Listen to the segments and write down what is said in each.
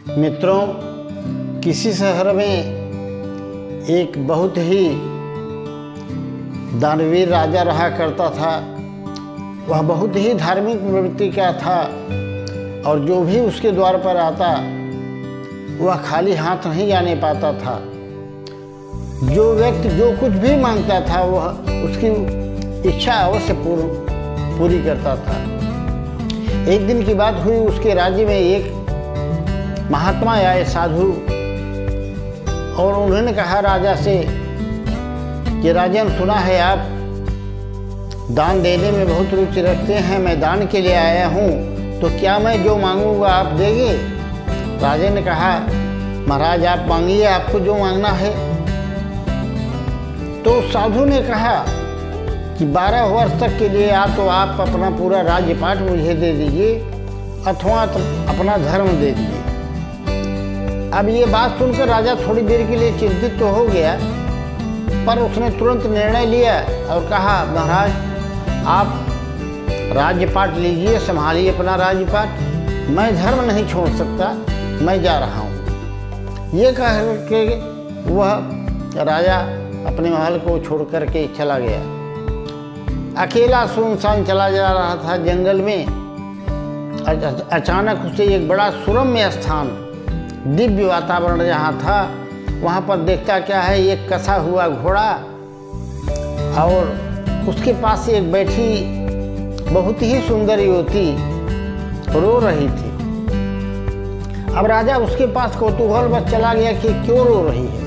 मित्रों, किसी शहर में एक बहुत ही दानवीर राजा रहा करता था। वह बहुत ही धार्मिक प्रवृत्ति का था और जो भी उसके द्वार पर आता वह खाली हाथ नहीं जाने पाता था। जो व्यक्ति जो कुछ भी मांगता था वह उसकी इच्छा अवश्य पूरी करता था। एक दिन की बात हुई, उसके राज्य में एक महात्मा आए, साधु, और उन्होंने कहा राजा से कि राजन, सुना है आप दान देने में बहुत रुचि रखते हैं, मैं दान के लिए आया हूँ, तो क्या मैं जो मांगूंगा आप देंगे? राजा ने कहा, महाराज आप मांगिए, आपको जो मांगना है। तो साधु ने कहा कि 12 वर्ष तक के लिए तो आप अपना पूरा राज्यपाट मुझे दे दीजिए अथवा अपना धर्म दे दीजिए। अब ये बात सुनकर राजा थोड़ी देर के लिए चिंतित तो हो गया, पर उसने तुरंत निर्णय लिया और कहा, महाराज आप राज्यपाट लीजिए, संभालिए अपना राज्यपाट, मैं धर्म नहीं छोड़ सकता, मैं जा रहा हूँ। ये कह के वह राजा अपने महल को छोड़ करके चला गया। अकेला सुनसान चला जा रहा था जंगल में। अचानक उसे एक बड़ा सुरम्य स्थान, दिव्य वातावरण जहाँ था, वहाँ पर देखता क्या है, एक कसा हुआ घोड़ा और उसके पास से एक बैठी बहुत ही सुंदर युवती रो रही थी। अब राजा उसके पास कौतूहल बस चला गया कि क्यों रो रही है।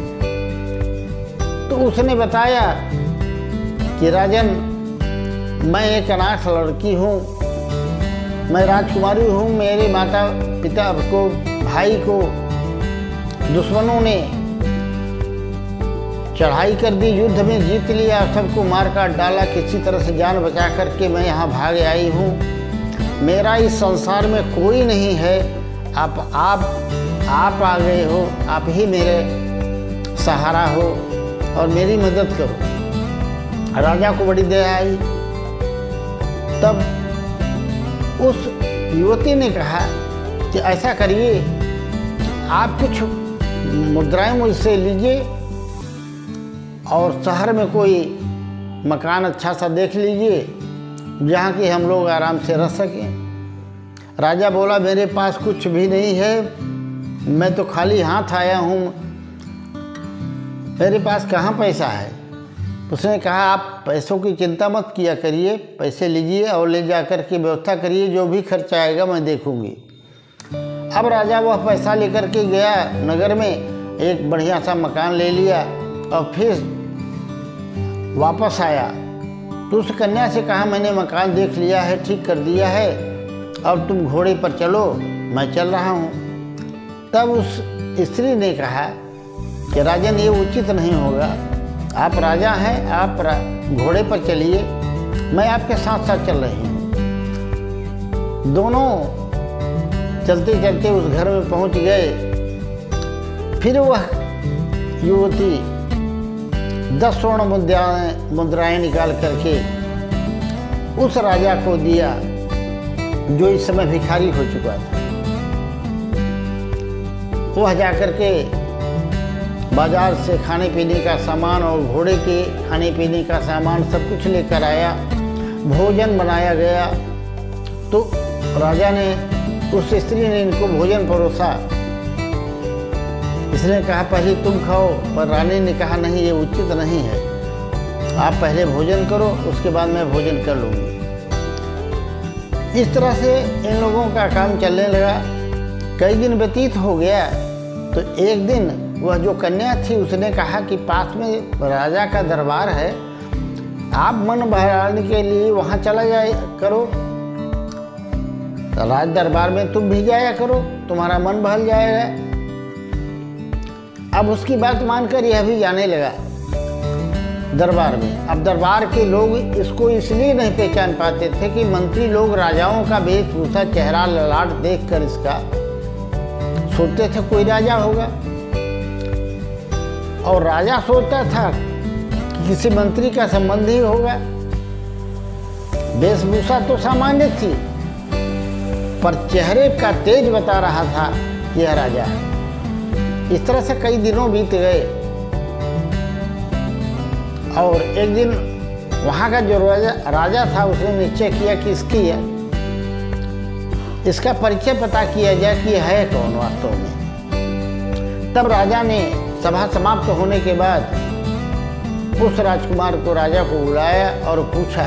तो उसने बताया कि राजन, मैं एक अनाथ लड़की हूँ, मैं राजकुमारी हूँ, मेरे माता पिता को, भाई को दुश्मनों ने चढ़ाई कर दी, युद्ध में जीत लिया, सबको मार काट डाला, किसी तरह से जान बचा करके मैं यहाँ भाग आई हूँ। मेरा इस संसार में कोई नहीं है, आप आ गए हो, आप ही मेरे सहारा हो और मेरी मदद करो। राजा को बड़ी दया आई। तब उस युवती ने कहा कि ऐसा करिए, आप कुछ मुद्राएं मुझसे लीजिए और शहर में कोई मकान अच्छा सा देख लीजिए जहाँ कि हम लोग आराम से रह सकें। राजा बोला, मेरे पास कुछ भी नहीं है, मैं तो खाली हाथ आया हूँ, मेरे पास कहाँ पैसा है। उसने कहा, आप पैसों की चिंता मत किया करिए, पैसे लीजिए और ले जा कर के व्यवस्था करिए, जो भी खर्चा आएगा मैं देखूंगी। अब राजा वह पैसा लेकर के गया नगर में, एक बढ़िया सा मकान ले लिया और फिर वापस आया। तो उस कन्या से कहा, मैंने मकान देख लिया है, ठीक कर दिया है, अब तुम घोड़े पर चलो, मैं चल रहा हूँ। तब उस स्त्री ने कहा कि राजन, ये उचित नहीं होगा, आप राजा हैं, आप घोड़े पर चलिए, मैं आपके साथ साथ चल रही हूँ। दोनों चलते चलते उस घर में पहुंच गए। फिर वह युवती 10 स्वर्ण मुद्राएं निकाल करके उस राजा को दिया जो इस समय भिखारी हो चुका था। वह जाकर के बाजार से खाने पीने का सामान और घोड़े के खाने पीने का सामान सब कुछ लेकर आया। भोजन बनाया गया तो राजा ने, उस स्त्री ने इनको भोजन परोसा। इसने कहा, पहले तुम खाओ, पर रानी ने कहा, नहीं, ये उचित नहीं है, आप पहले भोजन करो, उसके बाद मैं भोजन कर लूँगी। इस तरह से इन लोगों का काम चलने लगा। कई दिन व्यतीत हो गया तो एक दिन वह जो कन्या थी उसने कहा कि पास में राजा का दरबार है, आप मन बहलाने के लिए वहाँ चला जाए करो, राज दरबार में तुम भी जाया करो, तुम्हारा मन बहल जाएगा। अब उसकी बात मानकर यह भी जाने लगा दरबार में। अब दरबार के लोग इसको इसलिए नहीं पहचान पाते थे कि मंत्री लोग राजाओं का वेशभूषा, चेहरा, ललाट देखकर इसका सोचते थे कोई राजा होगा, और राजा सोचता था कि किसी मंत्री का संबंध ही होगा। वेशभूषा तो सामान्य थी, पर चेहरे का तेज बता रहा था कि यह राजा है। इस तरह से कई दिनों बीत गए और एक दिन वहाँ का जो राजा था उसने निश्चय किया कि इसका परिचय पता किया जाए कि यह है कौन वास्तव में। तब राजा ने सभा समाप्त होने के बाद उस राजकुमार को राजा को बुलाया और पूछा,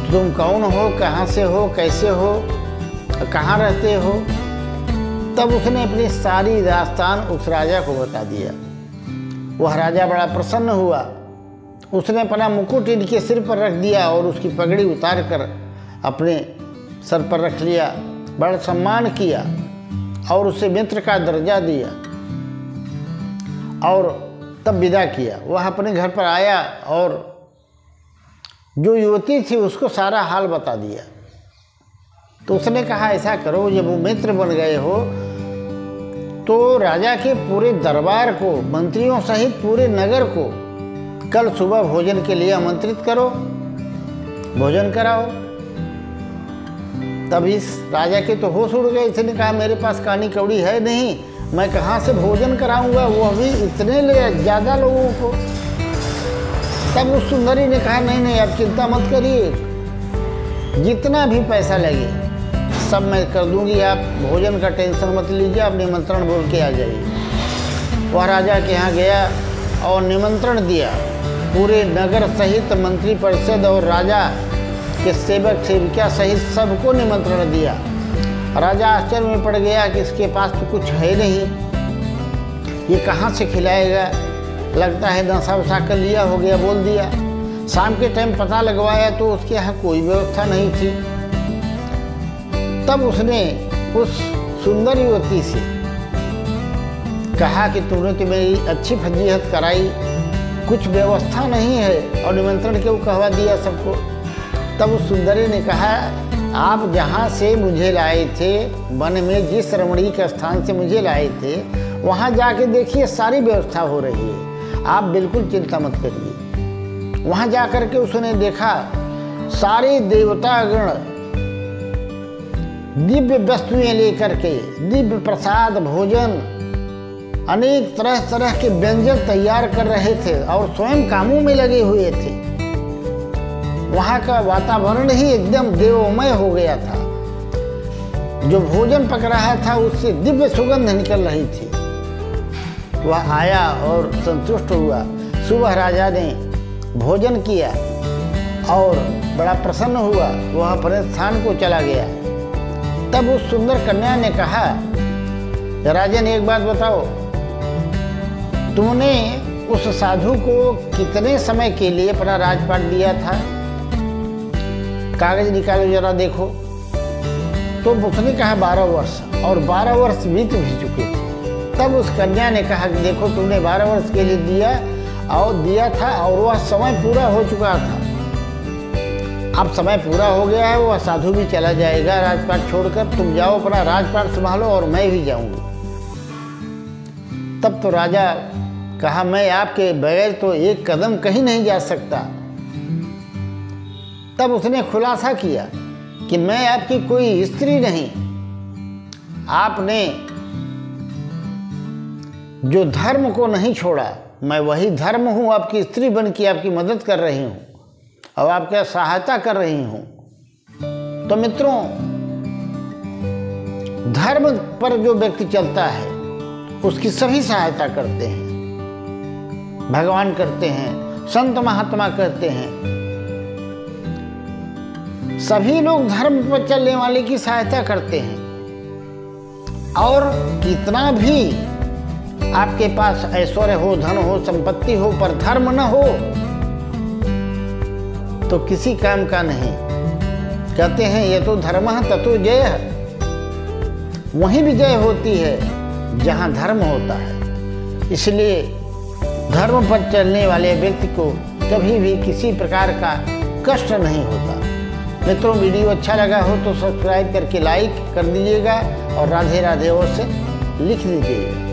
तुम कौन हो, कहाँ से हो, कैसे हो, कहाँ रहते हो। तब उसने अपनी सारी दास्तान उस राजा को बता दिया। वह राजा बड़ा प्रसन्न हुआ। उसने अपना मुकुट इनके सिर पर रख दिया और उसकी पगड़ी उतार कर अपने सर पर रख लिया, बड़ा सम्मान किया और उसे मित्र का दर्जा दिया और तब विदा किया। वह अपने घर पर आया और जो युवती थी उसको सारा हाल बता दिया। तो उसने कहा, ऐसा करो, जब वो मित्र बन गए हो तो राजा के पूरे दरबार को, मंत्रियों सहित पूरे नगर को कल सुबह भोजन के लिए आमंत्रित करो, भोजन कराओ। तब इस राजा के तो होश उड़ गए। इसने कहा, मेरे पास कानी कौड़ी है नहीं, मैं कहाँ से भोजन कराऊंगा, वो अभी इतने ज़्यादा लोगों को। तब उस सुंदरी ने कहा, नहीं आप चिंता मत करिए, जितना भी पैसा लगे सब मैं कर दूंगी, आप भोजन का टेंशन मत लीजिए, आप निमंत्रण बोल के आ जाइए। वह राजा के यहाँ गया और निमंत्रण दिया। पूरे नगर सहित मंत्री परिषद और राजा के सेवक सेविका सहित सबको निमंत्रण दिया। राजा आश्चर्य में पड़ गया कि इसके पास तो कुछ है नहीं, ये कहाँ से खिलाएगा, लगता है नशा वशा कर लिया हो गया, बोल दिया। शाम के टाइम पता लगवाया तो उसके यहाँ कोई व्यवस्था नहीं थी। तब उसने उस सुंदर युवती से कहा कि तुमने तो मेरी अच्छी फजीहत कराई, कुछ व्यवस्था नहीं है और निमंत्रण क्यों कहवा दिया सबको। तब उस सुंदरी ने कहा, आप जहाँ से मुझे लाए थे, वन में जिस रमणीक स्थान से मुझे लाए थे, वहाँ जाके देखिए सारी व्यवस्था हो रही है, आप बिल्कुल चिंता मत करिए। वहाँ जा कर के उसने देखा सारे देवतागण दिव्य वस्तुएं लेकर के, दिव्य प्रसाद, भोजन, अनेक तरह तरह के व्यंजन तैयार कर रहे थे और स्वयं कामों में लगे हुए थे। वहाँ का वातावरण ही एकदम देवमय हो गया था। जो भोजन पक रहा था उससे दिव्य सुगंध निकल रही थी। वह आया और संतुष्ट हुआ। सुबह राजा ने भोजन किया और बड़ा प्रसन्न हुआ। वह अपने स्थान को चला गया। तब उस सुंदर कन्या ने कहा, राजन एक बात बताओ, तुमने उस साधु को कितने समय के लिए अपना राजपाट दिया था? कागज निकालो जरा देखो। तो उसने कहा 12 वर्ष, और 12 वर्ष बीत भी चुके थे। तब उस कन्या ने कहा कि देखो, तुमने 12 वर्ष के लिए दिया था और वह समय पूरा हो चुका था। अब समय पूरा हो गया है, वह साधु भी चला जाएगा राजपाट छोड़कर, तुम जाओ अपना राजपाट संभालो और मैं भी जाऊंगी। तब तो राजा कहा, मैं आपके बगैर तो एक कदम कहीं नहीं जा सकता। तब उसने खुलासा किया कि मैं आपकी कोई स्त्री नहीं, आपने जो धर्म को नहीं छोड़ा, मैं वही धर्म हूँ, आपकी स्त्री बन के आपकी मदद कर रही हूँ और आपका सहायता कर रही हूँ। तो मित्रों, धर्म पर जो व्यक्ति चलता है उसकी सभी सहायता करते हैं, भगवान करते हैं, संत महात्मा करते हैं, सभी लोग धर्म पर चलने वाले की सहायता करते हैं। और कितना भी आपके पास ऐश्वर्य हो, धन हो, संपत्ति हो, पर धर्म न हो तो किसी काम का नहीं। कहते हैं ये तो धर्मः ततो जयः, वहीं विजय होती है जहां धर्म होता है। इसलिए धर्म पर चलने वाले व्यक्ति को कभी भी किसी प्रकार का कष्ट नहीं होता। मित्रों, वीडियो अच्छा लगा हो तो सब्सक्राइब करके लाइक कर दीजिएगा और राधे राधे से लिख दीजिएगा।